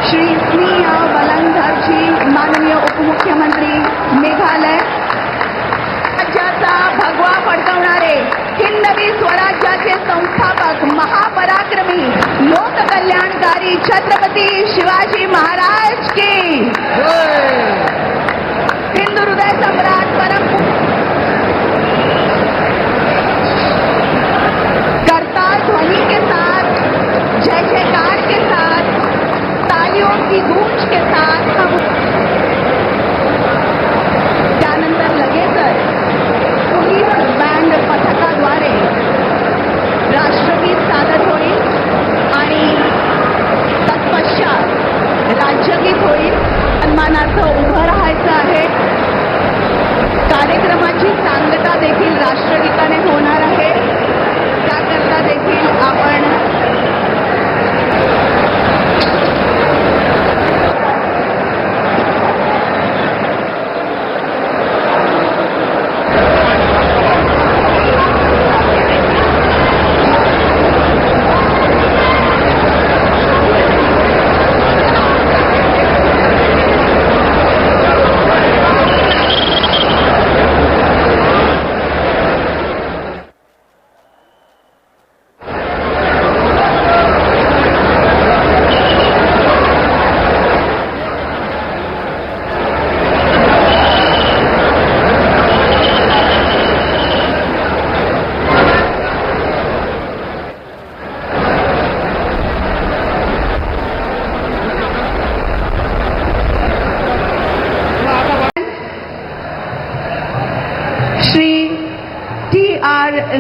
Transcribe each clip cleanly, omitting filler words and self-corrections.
श्री स्नेहा बलंधर जी, माननीय उपमुख्यमंत्री मेघालय, राज्याचा भगवा फडकवणारे हिंदवी स्वराज्याचे संस्थापक महापराक्रमी लोककल्याणकारी छत्रपती शिवाजी महाराज की हिंदू हृदय सम्राट परम करताल ध्वनि के साथ, जय जयकार के साथ, तालियों की गूंज के साथ हम त्यानंतर लगेचच पोलीस बँड पथकाद्वारे राष्ट्रगीत सादर होईल आणि तत्पश्चात राज्यगीत होईल. सन्मानार्थ उभं राहायचं आहे. कार्यक्रमाची सांगता देखील राष्ट्रगीताने होणार आहे. त्याकरता देखील आपण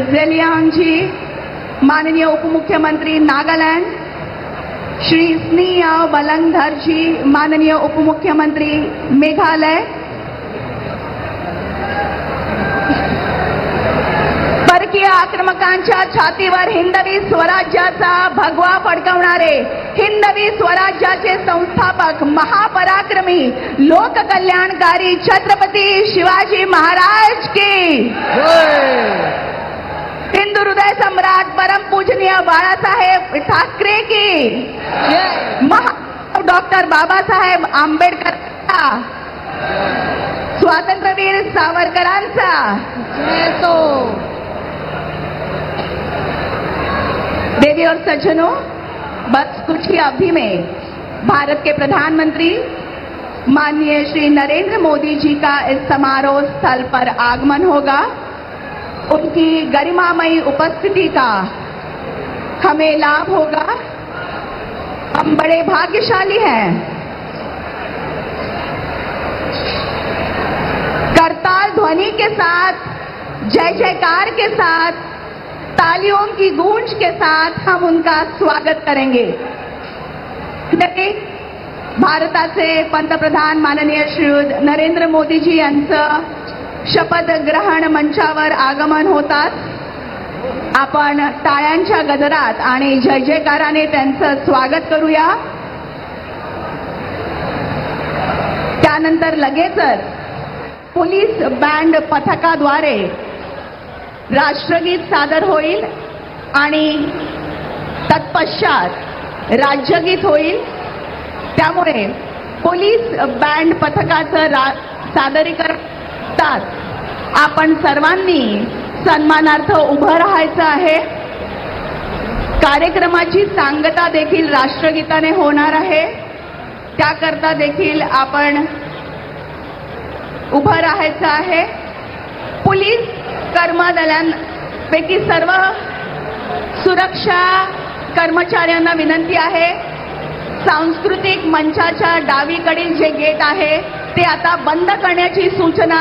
ज़ेलियांग जी, माननीय उपमुख्यमंत्री नागालैंड, श्री स्नेहा बलंधर जी, माननीय उपमुख्यमंत्री मेघालय, परकीय आक्रमकांच्या छातीवर हिंदवी स्वराज्याचा भगवा फडकवणारे हिंदवी स्वराज्याचे संस्थापक महापराक्रमी लोककल्याणकारी छत्रपती शिवाजी महाराज की हिंदू हृदय सम्राट परम पूजनीय बाळासाहेब ठाकरे की डॉक्टर बाबासाहेब आंबेडकरांचा, स्वातंत्र्यवीर सावरकरांचा देवी और सज्जनों, बस कुछ ही अवधि में भारत के प्रधानमंत्री माननीय श्री नरेंद्र मोदी जी का इस समारोह स्थल पर आगमन होगा. उनकी गरिमामयी उपस्थिति का हमें लाभ होगा. हम बड़े भाग्यशाली हैं. करताल ध्वनि के साथ, जय जयकार के साथ, तालियों की गूंज के साथ हम उनका स्वागत करेंगे. भारताचे पंतप्रधान माननीय श्री नरेंद्र मोदीजी यांचं शपथ ग्रहण मंचावर आगमन होतात. आपण टाळ्यांच्या गजरात आणि जय जयकाराने त्यांचं स्वागत करूया. त्यानंतर लगेचच पोलीस बँड पथकाद्वारे राष्ट्रगीत सादर होईल आणि तत्पश्चात राज्यगीत होईल. त्यामुळे पोलीस बँड पथकाचं सादरीकरण आपण सर्वांनी सन्मानार्थ उभं राहायचं आहे. कार्यक्रमाची सांगता देखील राष्ट्रगीताने होणार आहे. त्याकरता देखील आपण उभं राहायचं आहे. पोलीस कर्मदलांपैकी सर्व सुरक्षा कर्मचाऱ्यांना विनंती आहे, सांस्कृतिक मंचाच्या डावीकडील जे गेट आहे ते आता बंद करण्याची सूचना